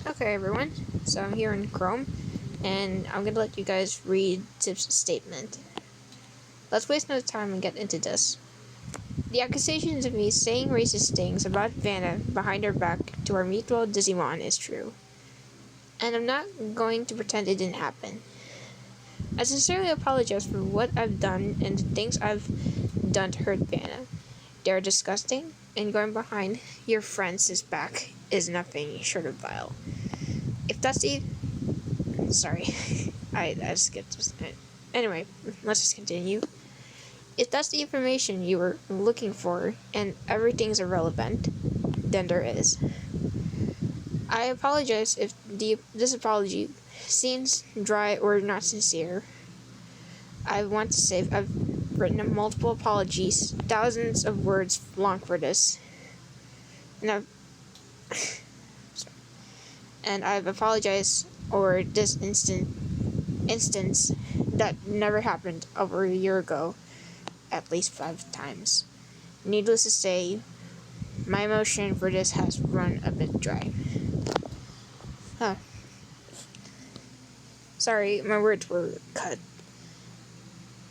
Okay, everyone. So I'm here in Chrome, and I'm gonna let you guys read Tip's statement. Let's waste no time and get into this. The accusations of me saying racist things about Vanna behind her back to our mutual Digimon is true, and I'm not going to pretend it didn't happen. I sincerely apologize for what I've done and the things I've done to hurt Vanna. They're disgusting, and going behind your friend's back is nothing short of vile. If that's the Sorry, I skipped this. Anyway, let's just continue. If that's the information you were looking for and everything's irrelevant, then there is. I apologize if this apology seems dry or not sincere. I want to say I've written multiple apologies, thousands of words long for this, and I've apologized over this instance that never happened over a year ago at least 5 times. Needless to say, my emotion for this has run a bit dry. Huh. Sorry, my words were cut.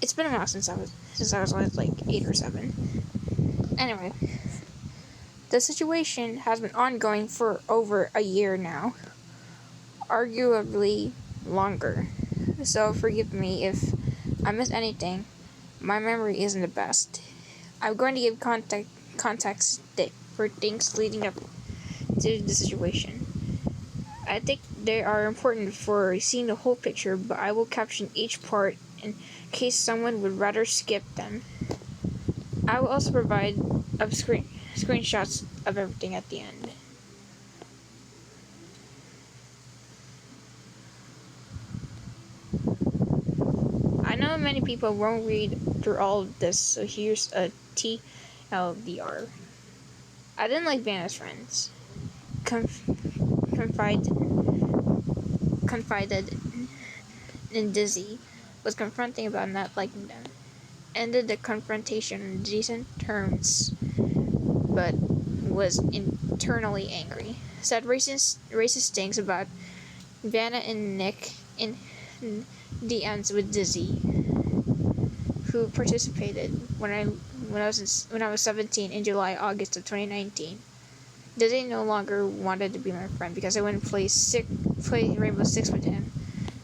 It's been a while since I was like 8 or 7. Anyway, the situation has been ongoing for over a year now, arguably longer. So forgive me if I miss anything. My memory isn't the best. I'm going to give context for things leading up to the situation. I think they are important for seeing the whole picture, but I will caption each part in case someone would rather skip them. I will also provide screenshots of everything at the end. I know many people won't read through all of this, so here's a TLDR. I didn't like Vanna's friends. Confided in Dizzy was confronting about not liking them. Ended the confrontation on decent terms, but was internally angry. Said racist things about Vanna and Nick in DMs with Dizzy, who participated when I was 17 in August of 2019. Dizzy no longer wanted to be my friend because I wouldn't play Rainbow Six with him.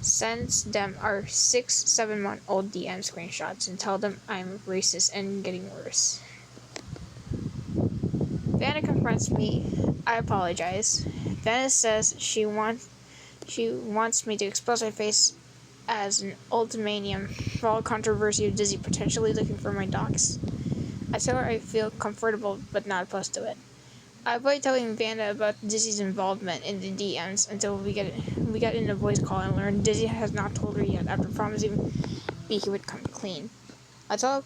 Sends them our 6-7-month-old DM screenshots and tell them I'm racist and getting worse. Vanna confronts me. I apologize. Vanna says she wants me to expose my face as an ultimatum for all controversy of Dizzy potentially looking for my docs. I tell her I feel comfortable but not opposed to it. I avoid telling Vanna about Dizzy's involvement in the DMs until we got in a voice call and learned Dizzy has not told her yet after promising me he would come clean. I tell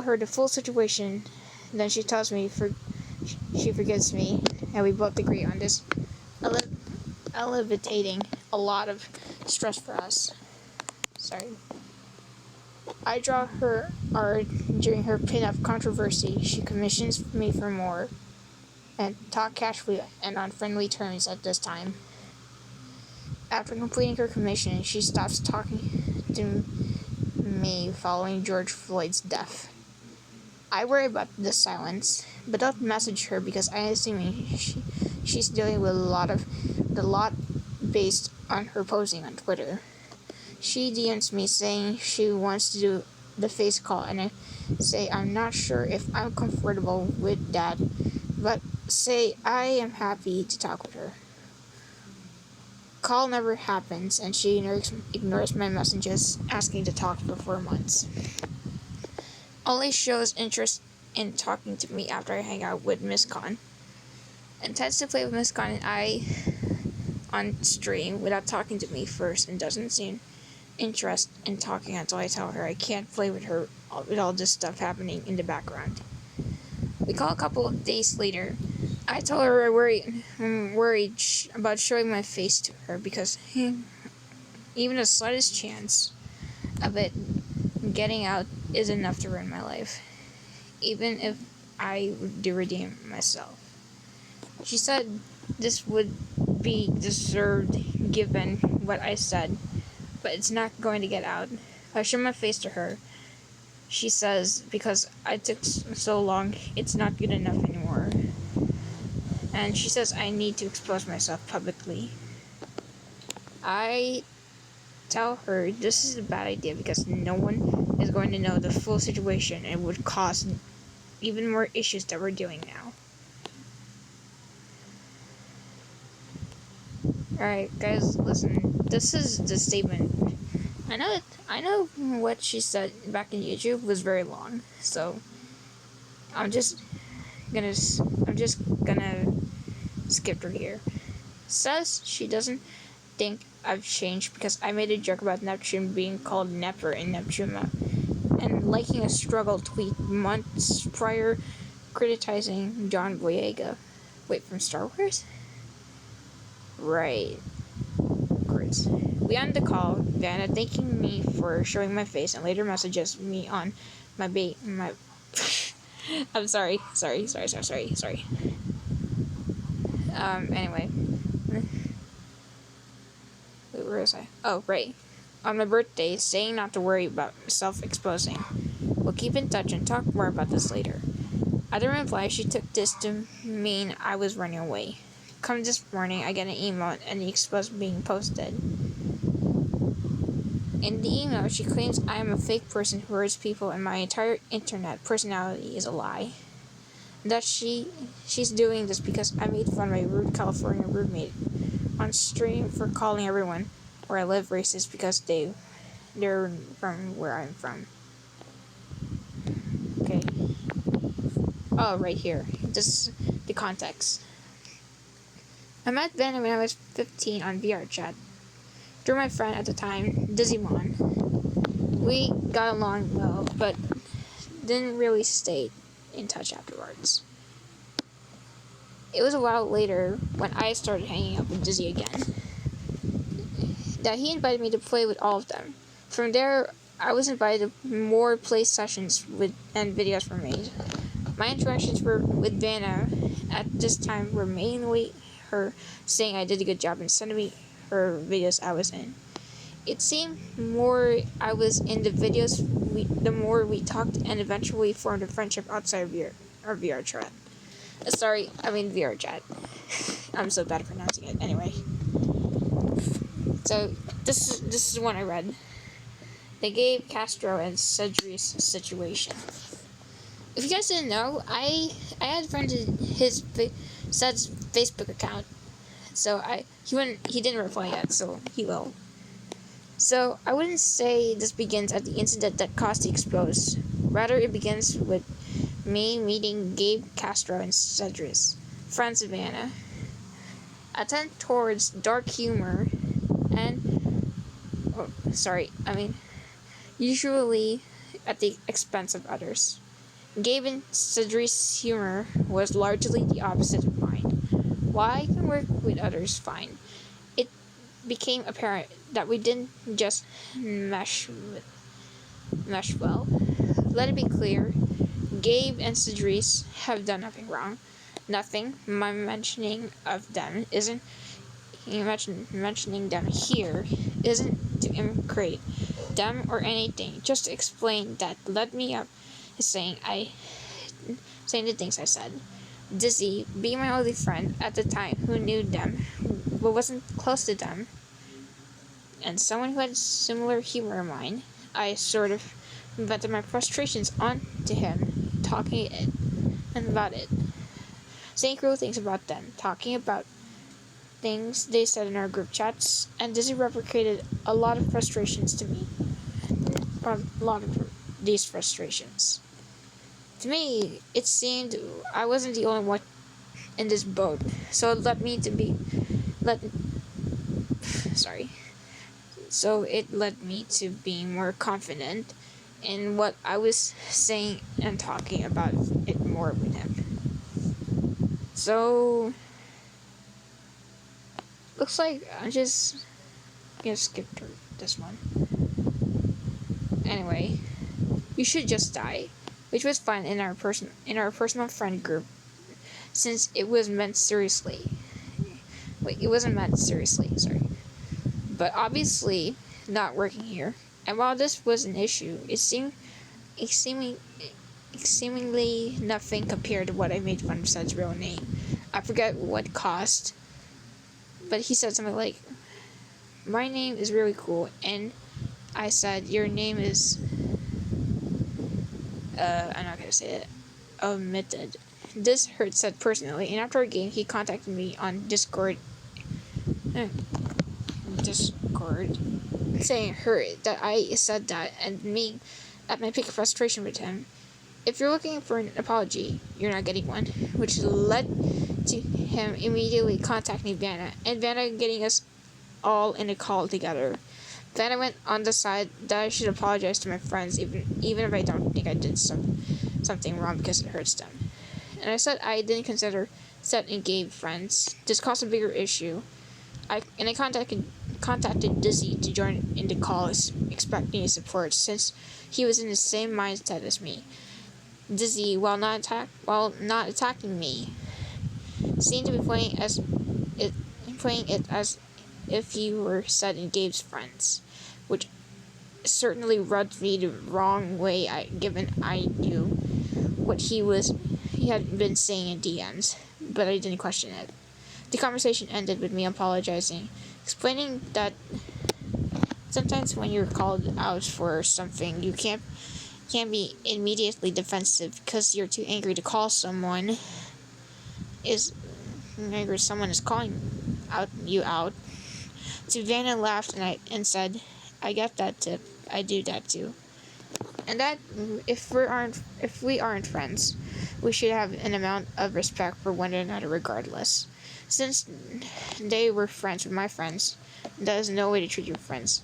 her the full situation, then she tells me she forgives me, and we both agree on this alleviating a lot of stress for us. Sorry. I draw her art during her pinup controversy. She commissions me for more, and talk casually and on friendly terms at this time. After completing her commission, she stops talking to me following George Floyd's death. I worry about this silence, but don't message her because I assume she's dealing with a lot based on her posting on Twitter. She DMs me saying she wants to do the face call, and I say I'm not sure if I'm comfortable with that, but say I am happy to talk with her. Call never happens, and she ignores my messages asking to talk for 4 months. Only shows interest in talking to me after I hang out with Miss Con. Intends to play with Miss Con and I on stream without talking to me first, and doesn't seem interest in talking until I tell her I can't play with her with all this stuff happening in the background. We call a couple of days later. I tell her I'm worried about showing my face to her because even the slightest chance of it getting out is enough to ruin my life, even if I do redeem myself. She said this would be deserved given what I said, but it's not going to get out. I show my face to her. She says, because I took so long, it's not good enough anymore. And she says I need to expose myself publicly. I tell her this is a bad idea because no one is going to know the full situation and would cause even more issues that we're doing now. Alright, guys, listen. This is the statement. I know what she said back in YouTube was very long, so I'm just gonna skip through here. Says she doesn't think I've changed because I made a joke about Neptune being called Nepper in Neptuna, and liking a struggle tweet months prior criticizing John Boyega. Wait, from Star Wars? Right. Of course. We end the call, Vanna thanking me for showing my face and later messages me on my I'm sorry. Anyway. Wait, where was I? Oh, right. On my birthday, saying not to worry about self-exposing. We'll keep in touch and talk more about this later. I didn't reply. She took this to mean I was running away. Come this morning, I get an email and the exposed being posted. In the email, she claims I am a fake person who hurts people and my entire internet personality is a lie. That she's doing this because I made fun of my rude California roommate on stream for calling everyone where I live racist because they're from where I'm from. Okay. Oh, right here. This is the context. I met Vanna when I was 15 on VR chat. Through my friend at the time, Dizzymon. We got along well, but didn't really stay in touch afterwards. It was a while later when I started hanging out with Dizzy again that he invited me to play with all of them. From there, I was invited to more play sessions and videos were made. My interactions with Vanna at this time were mainly her saying I did a good job and sending me her videos I was in. It seemed more I was in the videos, the more we talked and eventually formed a friendship outside of our VR chat. VR chat. I'm so bad at pronouncing it. Anyway. So, this is one I read. The Gabe Castro and Cedric situation. If you guys didn't know, I had friends in his Ced's Facebook account. So he didn't reply yet, so he will. So I wouldn't say this begins at the incident that caused the expose. Rather, it begins with me meeting Gabe Castro and Cedric, friends of Vanna. I tend towards dark humor and usually at the expense of others. Gabe and Cedric's humor was largely the opposite of mine. While I can work with others fine, it became apparent that we didn't just mesh well. Let it be clear, Gabe and Cedric have done nothing wrong. Nothing. My mentioning of them isn't mentioning them here isn't to immigrate them or anything, just to explain that led me up saying the things I said. Dizzy, being my only friend at the time who knew them but wasn't close to them, and someone who had similar humor in mine, I sort of vented my frustrations onto him, talking about it, saying cruel things about them, talking about things they said in our group chats, and Dizzy replicated a lot of frustrations to me. A lot of these frustrations. To me, it seemed I wasn't the only one in this boat, so it led me to being more confident in what I was saying and talking about it more with him. So, looks like I'm just gonna skip through this one. Anyway, you should just die, which was fine in our personal friend group, since it was meant seriously. Wait, it wasn't meant seriously, sorry. But obviously not working here. And while this was an issue, it seemingly nothing compared to what I made fun of Sed's real name. I forget what cost, but he said something like, "My name is really cool," and I said, "Your name is," I'm not gonna say it, omitted. This hurt Sed personally, and after a game, he contacted me on Discord, saying it hurt that I said that, and me, at my peak of frustration with him. If you're looking for an apology, you're not getting one, which led to him immediately contacting Vanna, and Vanna getting us all in a call together. Vanna went on the side that I should apologize to my friends, even if I don't think I did something wrong because it hurts them. And I said I didn't consider Seth and Gabe friends. This caused a bigger issue. I contacted Dizzy to join in the call, expecting his support since he was in the same mindset as me. Dizzy, while not attacking me, seemed to be playing it as if he were Seth and Gabe's friends, which certainly rubbed me the wrong way. Given I knew what he had been saying in DMs, but I didn't question it. The conversation ended with me apologizing, explaining that sometimes when you're called out for something, you can't be immediately defensive because you're too angry to call someone. Someone is calling you out. Savannah laughed and said, "I get that, Tip. I do that too. And that if we aren't friends, we should have an amount of respect for one another regardless. Since they were friends with my friends, that is no way to treat your friends.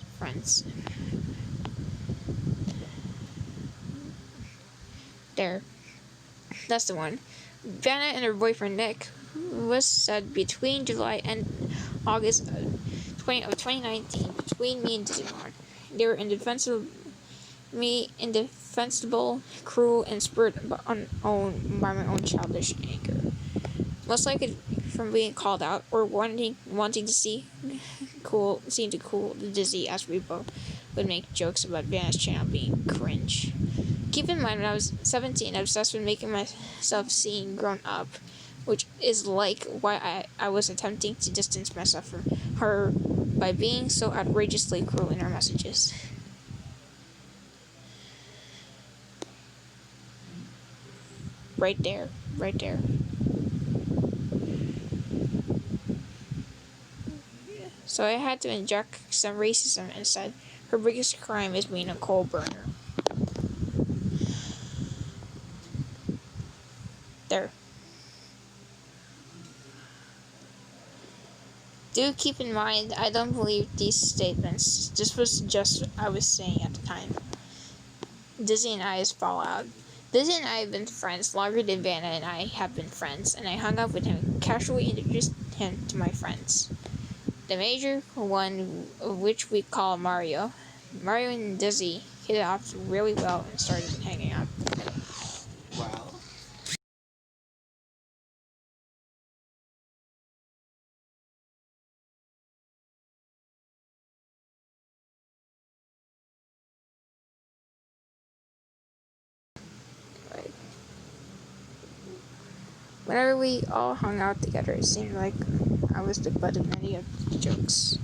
There. That's the one. Vanna and her boyfriend Nick was said between July and August of 2019 between me and Digimon. They were indefensible, cruel, and spurred by my own childish anger. Most likely from being called out or wanting to seem to cool the Dizzy, as we both would make jokes about Vanna's channel being cringe. Keep in mind, when I was 17, I was obsessed with making myself seem grown up, which is like why I was attempting to distance myself from her by being so outrageously cruel in her messages. Right there. So I had to inject some racism and said her biggest crime is being a coal burner. There. Do keep in mind, I don't believe these statements. This was just what I was saying at the time. Dizzy and I's fallout. Dizzy and I have been friends longer than Vanna and I have been friends, and I hung out with him and casually introduced him to my friends. The major one, of which we call Mario. Mario and Dizzy hit it off really well and started hanging out. Wow. Right. Whenever we all hung out together, it seemed like I was the butt of many of the jokes.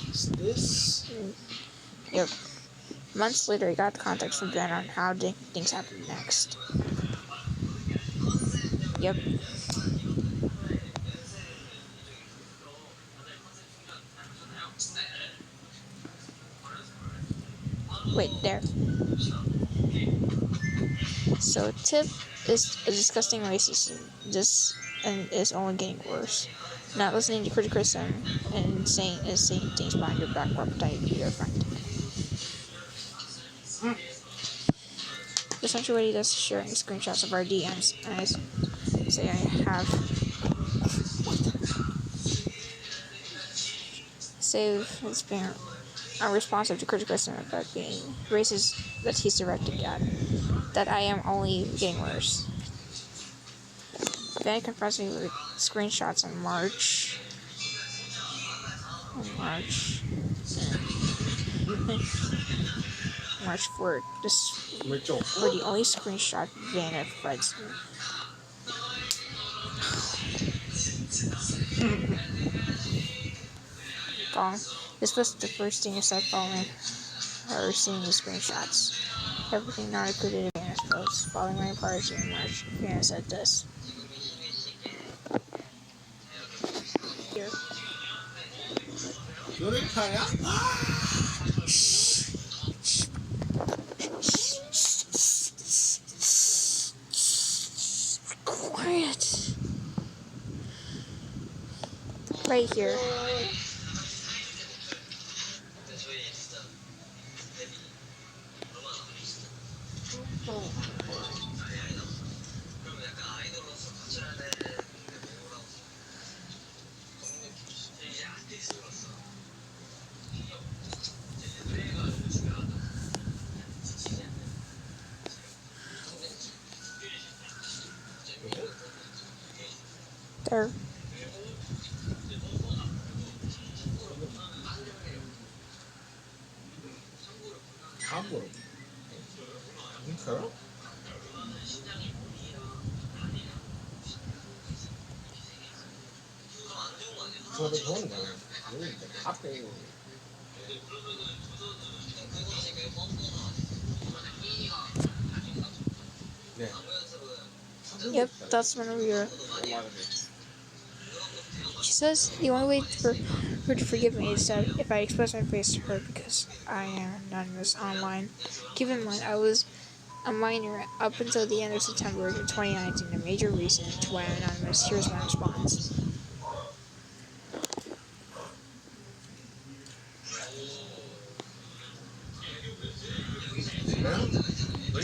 Is this? Yep. Months later, I got contacts from Ben on how things happened next. Yep. Wait, there. So, Tip is a disgusting racist. And is only getting worse. Not listening to criticism and saying things behind your back while pretending to be your friend. essentially what he does is sharing screenshots of our DMs, and I say I have save has been unresponsive to critical criticism about being racist that he's directed at. That I am only getting worse. Vanna confronts me with screenshots on March. March 4th. This were the only screenshot Vanna provides me. This was the first thing I said following her seeing these screenshots. Everything not included in Vanna's post. Following my apology in March, Vanna said this. Here. Quiet. Right here. There. Yep, that's one of your. She says the only way for her to forgive me is that if I express my face to her because I am anonymous online. Keep in mind, I was a minor up until the end of September 2019, a major reason to why I'm anonymous. Here's my response.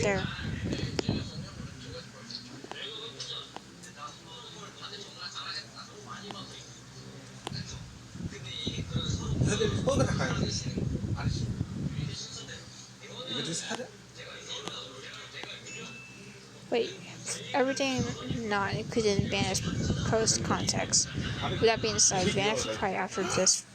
There. Wait, everything not included in Vanna's post context. With that being said, Vanna should try after this.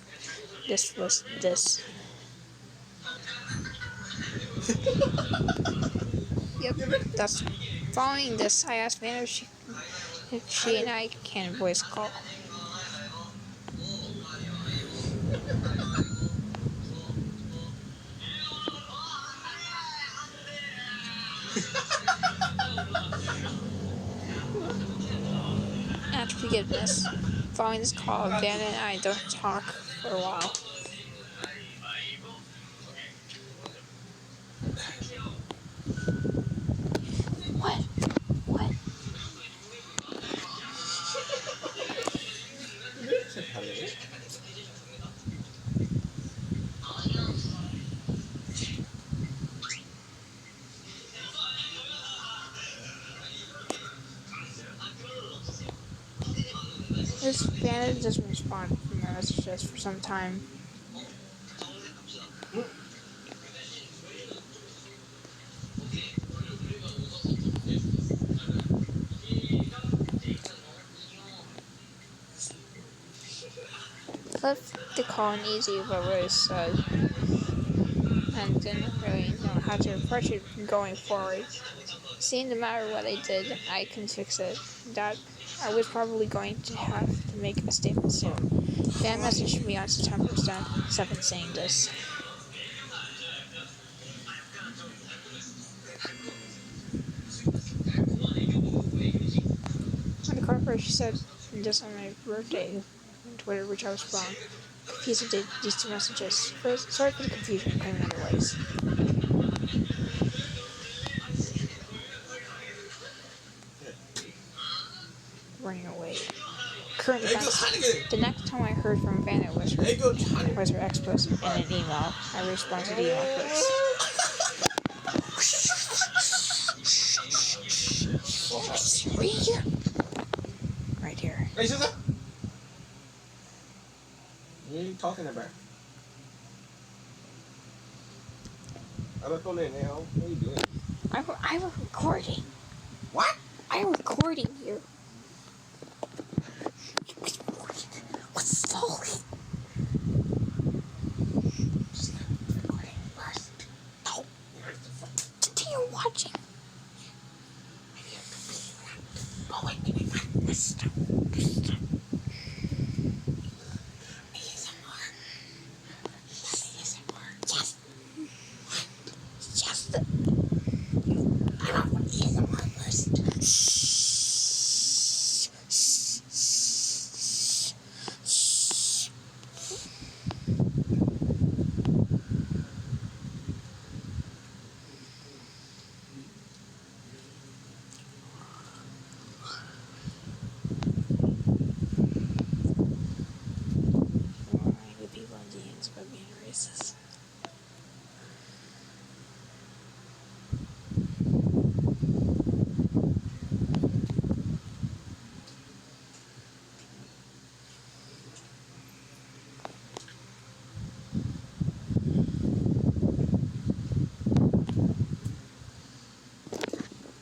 Yep, that's following this. I asked Vanna if she and I can voice call. After forgiveness, following this call, Vanna and I don't talk for a while. What? This Vanna doesn't respond from my messages for some time. Left the call uneasy about what I said and didn't really know how to approach it going forward. Seeing no matter what I did, I couldn't fix it. That I was probably going to have to make a statement soon. Van messaged me on September 7th saying this. On the card she said this on my birthday on Twitter, which I was wrong. Confused these two messages. First, sorry for the confusion, claiming otherwise. Running away. Current events. The next time I heard from Vanna was her ex-post in an email. I responded to the email first. Right here. Hey, sister. What are you talking about? I'm not calling it now. What are you doing? I'm recording. What? I'm recording here. What's slowly? No. Continue watching. Oh, wait, ASMR. Yes. Yes. I don't want ASMR first. Why do people in DMs about being racist?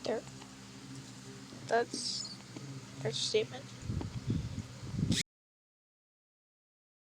There. That's a statement.